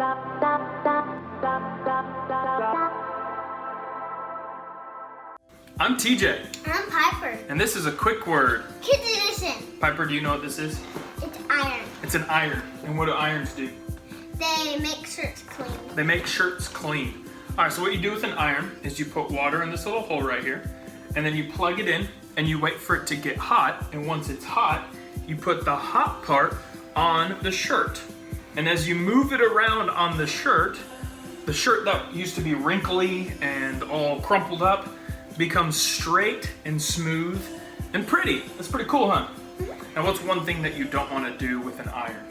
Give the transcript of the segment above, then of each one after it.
I'm TJ. I'm Piper. And this is a quick word. Kids Edition. Piper, do you know what this is? It's iron. It's an iron. And what do irons do? They make shirts clean. They make shirts clean. All right, so what you do with an iron is you put water in this little hole right here, and then you plug it in, and you wait for it to get hot, and once it's hot, you put the hot part on the shirt. And as you move it around on the shirt that used to be wrinkly and all crumpled up becomes straight and smooth and pretty. That's pretty cool, huh? Now, what's one thing that you don't want to do with an iron?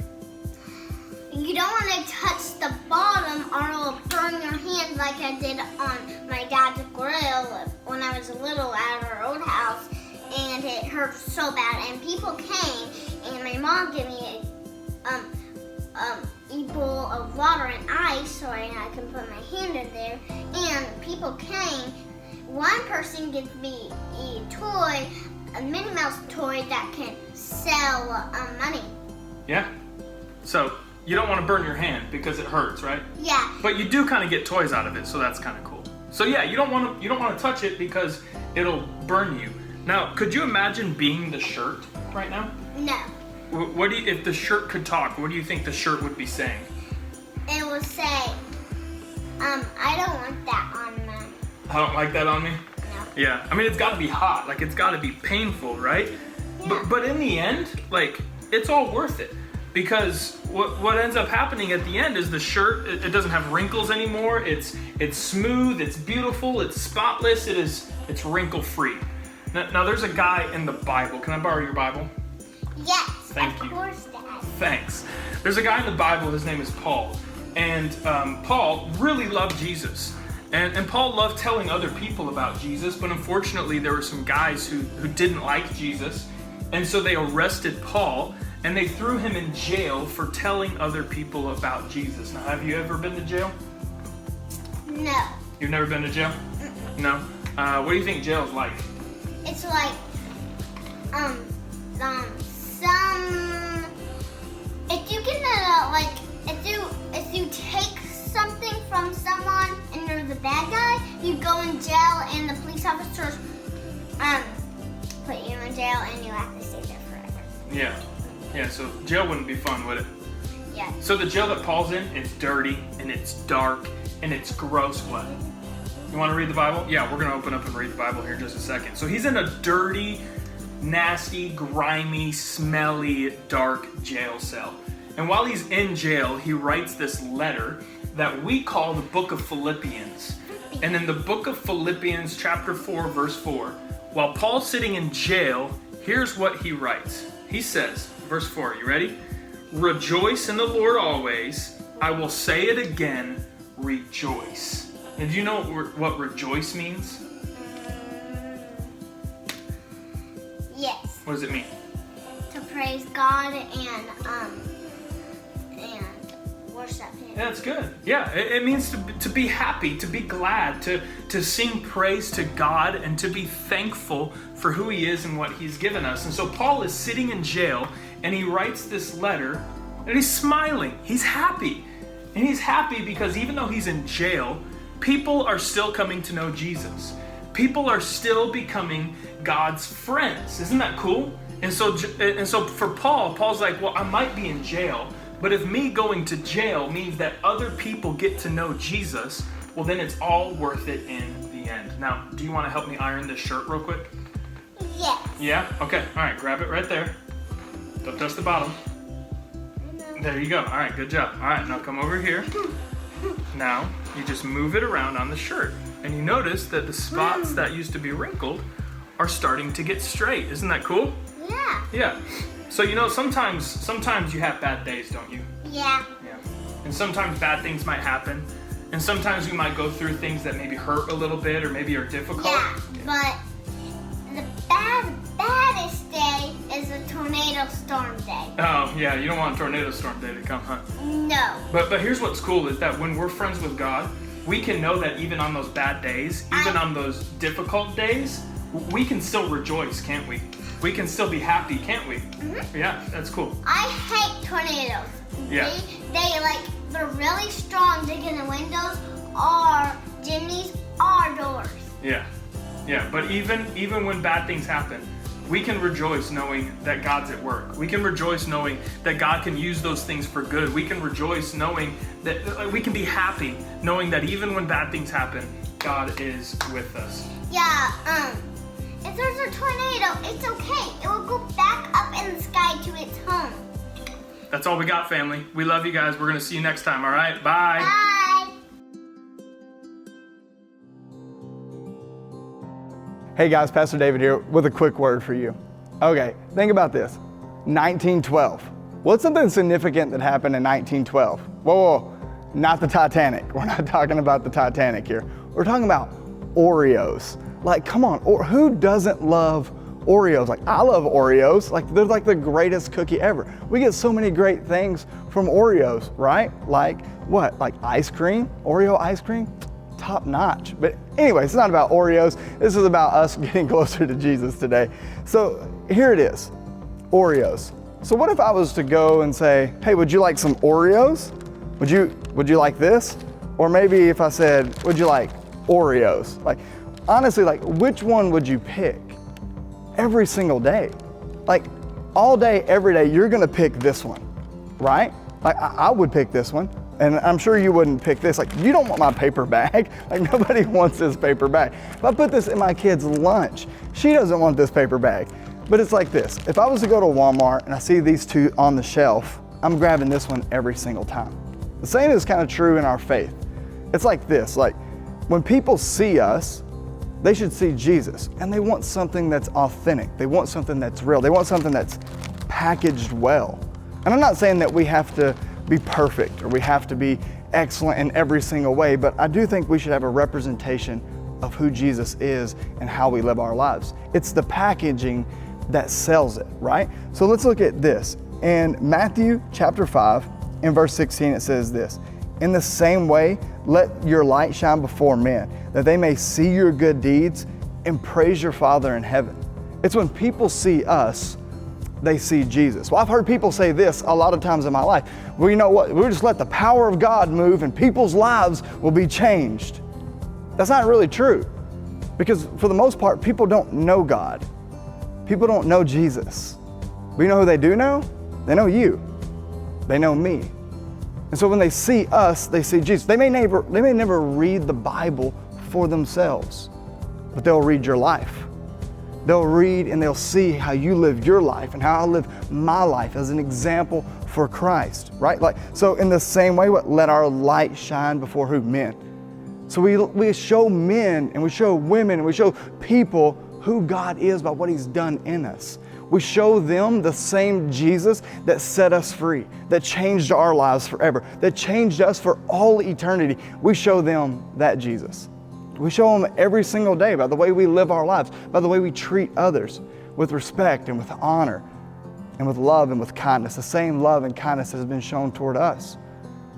You don't want to touch the bottom or it'll burn your hand like I did on my dad's grill when I was little at our old house, and it hurt so bad. And people came, and my mom gave me a bowl of water and ice so I can put my hand in there. And people came. One person gave me a toy, a Minnie Mouse toy that can sell money. Yeah. So you don't want to burn your hand because it hurts, right? Yeah. But you do kind of get toys out of it, so that's kind of cool. So yeah, you don't want to touch it because it'll burn you. Now, could you imagine being the shirt right now? No. What do you, if the shirt could talk? What do you think the shirt would be saying? It will say, I don't want that on me. I don't like that on me. No. Yeah. I mean, it's got to be hot. Like, it's got to be painful, right? Yeah. But in the end, like, it's all worth it. Because what ends up happening at the end is the shirt, it doesn't have wrinkles anymore. It's smooth, it's beautiful, it's spotless, it's wrinkle free. Now there's a guy in the Bible. Can I borrow your Bible? Yes, Thank you. Of course, Dad. Thanks. There's a guy in the Bible, his name is Paul. And Paul really loved Jesus. And Paul loved telling other people about Jesus, but unfortunately there were some guys who didn't like Jesus. And so they arrested Paul and they threw him in jail for telling other people about Jesus. Now, have you ever been to jail? No. You've never been to jail? Mm-mm. No? What do you think jail's like? It's like, if you can, if you take something from someone and you're the bad guy, you go in jail and the police officers, put you in jail and you have to stay there forever. Yeah. Yeah, so jail wouldn't be fun, would it? Yeah. So the jail that Paul's in, it's dirty, and it's dark, and it's gross. What? You want to read the Bible? Yeah, we're going to open up and read the Bible here in just a second. So he's in a dirty, nasty, grimy, smelly, dark jail cell. And while he's in jail, he writes this letter that we call the book of Philippians. And in the book of Philippians, chapter 4, verse 4, while Paul's sitting in jail, here's what he writes. He says, verse 4, you ready? Rejoice in the Lord always. I will say it again, rejoice. And do you know what rejoice means? Yes. What does it mean? To praise God and worship Him. Yeah, that's good. Yeah, it means to be happy, to be glad, to sing praise to God, and to be thankful for who He is and what He's given us. And so Paul is sitting in jail, and he writes this letter, and he's smiling. He's happy. And he's happy because even though he's in jail, people are still coming to know Jesus. People are still becoming God's friends. Isn't that cool? And so for Paul's like, well, I might be in jail, but if me going to jail means that other people get to know Jesus, well, then it's all worth it in the end. Now, do you want to help me iron this shirt real quick? Yes. Yeah? Okay. All right. Grab it right there. Don't touch the bottom. There you go. All right. Good job. All right. Now come over here. Now, you just move it around on the shirt. And you notice that the spots that used to be wrinkled are starting to get straight. Isn't that cool? Yeah. Yeah. So, you know, sometimes you have bad days, don't you? Yeah. Yeah. And sometimes bad things might happen. And sometimes we might go through things that maybe hurt a little bit or maybe are difficult. Yeah, but the baddest day is a tornado storm day. Oh, yeah, you don't want a tornado storm day to come, huh? No. But here's what's cool is that when we're friends with God, we can know that even on those bad days, even on those difficult days, we can still rejoice, can't we? We can still be happy, can't we? Mm-hmm. Yeah, that's cool. I hate tornadoes. Yeah. they're really strong digging the windows or chimneys or doors. Yeah. But even when bad things happen, we can rejoice knowing that God's at work. We can rejoice knowing that God can use those things for good. We can rejoice knowing that we can be happy knowing that even when bad things happen, God is with us. Yeah, if there's a tornado, it's okay. It will go back up in the sky to its home. That's all we got, family. We love you guys. We're going to see you next time, all right? Bye. Bye. Hey guys, Pastor David here with a quick word for you. Okay, think about this. 1912. What's something significant that happened in 1912? Whoa, not the Titanic. We're not talking about the Titanic here. We're talking about Oreos. Like, come on, who doesn't love Oreos? Like, I love Oreos. Like, they're like the greatest cookie ever. We get so many great things from Oreos, right? Like what? Like ice cream, Oreo ice cream? Top notch. But anyway, it's not about Oreos. This is about us getting closer to Jesus today. So here it is, Oreos. So what if I was to go and say, hey, would you like some Oreos? Would you like this? Or maybe if I said, would you like Oreos? Like, honestly, like, which one would you pick? Every single day. Like, all day, every day, you're gonna pick this one, right? Like, I would pick this one. And I'm sure you wouldn't pick this. Like, you don't want my paper bag. Like, nobody wants this paper bag. If I put this in my kid's lunch, she doesn't want this paper bag. But it's like this. If I was to go to Walmart and I see these two on the shelf, I'm grabbing this one every single time. The same is kind of true in our faith. It's like this. Like, when people see us, they should see Jesus. And they want something that's authentic. They want something that's real. They want something that's packaged well. And I'm not saying that we have to be perfect or we have to be excellent in every single way, but I do think we should have a representation of who Jesus is and how we live our lives. It's the packaging that sells it, right? So let's look at this. In Matthew chapter 5, in verse 16, it says this, in the same way, let your light shine before men, that they may see your good deeds and praise your Father in heaven. It's when people see us, they see Jesus. Well, I've heard people say this a lot of times in my life. Well, you know what? We'll just let the power of God move and people's lives will be changed. That's not really true. Because for the most part, people don't know God. People don't know Jesus. But you know who they do know? They know you. They know me. And so when they see us, they see Jesus. They may never read the Bible for themselves, but they'll read your life. They'll read and they'll see how you live your life and how I live my life as an example for Christ, right? Like, so in the same way, let our light shine before who? Men. So we show men and we show women and we show people who God is by what He's done in us. We show them the same Jesus that set us free, that changed our lives forever, that changed us for all eternity. We show them that Jesus. We show them every single day by the way we live our lives, by the way we treat others with respect and with honor and with love and with kindness. The same love and kindness has been shown toward us.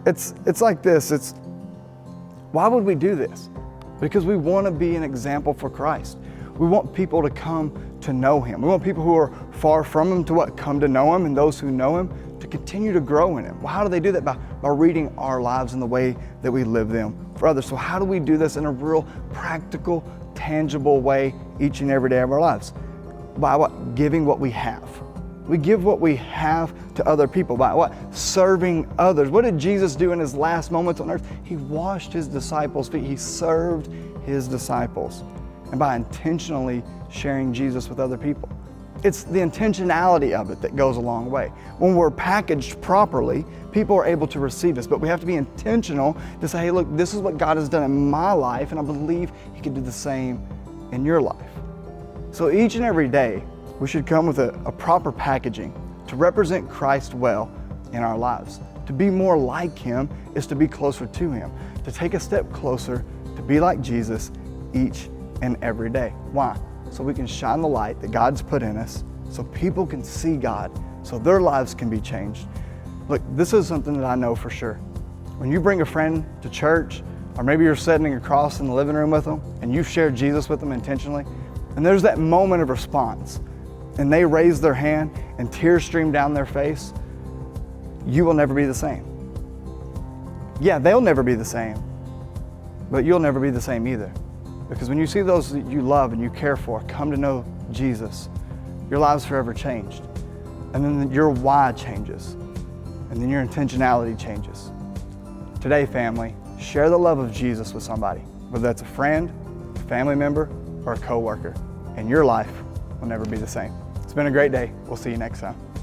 It's like this. Why would we do this? Because we want to be an example for Christ. We want people to come to know Him. We want people who are far from Him to come to know Him, and those who know Him to continue to grow in Him. Well, how do they do that? By reading our lives in the way that we live them for others. So how do we do this in a real practical, tangible way each and every day of our lives? By what? Giving what we have. We give what we have to other people. By what? Serving others. What did Jesus do in His last moments on earth? He washed His disciples' feet. He served His disciples. And by intentionally sharing Jesus with other people. It's the intentionality of it that goes a long way. When we're packaged properly, people are able to receive us, but we have to be intentional to say, hey, look, this is what God has done in my life, and I believe He can do the same in your life. So each and every day, we should come with a proper packaging to represent Christ well in our lives. To be more like Him is to be closer to Him, to take a step closer, to be like Jesus each and every day. Why? So we can shine the light that God's put in us, so people can see God, so their lives can be changed. Look, this is something that I know for sure. When you bring a friend to church, or maybe you're sitting across in the living room with them, and you've shared Jesus with them intentionally, and there's that moment of response, and they raise their hand, and tears stream down their face, you will never be the same. Yeah, they'll never be the same, but you'll never be the same either. Because when you see those that you love and you care for come to know Jesus, your lives forever changed. And then your why changes. And then your intentionality changes. Today, family, share the love of Jesus with somebody, whether that's a friend, a family member, or a coworker, and your life will never be the same. It's been a great day. We'll see you next time.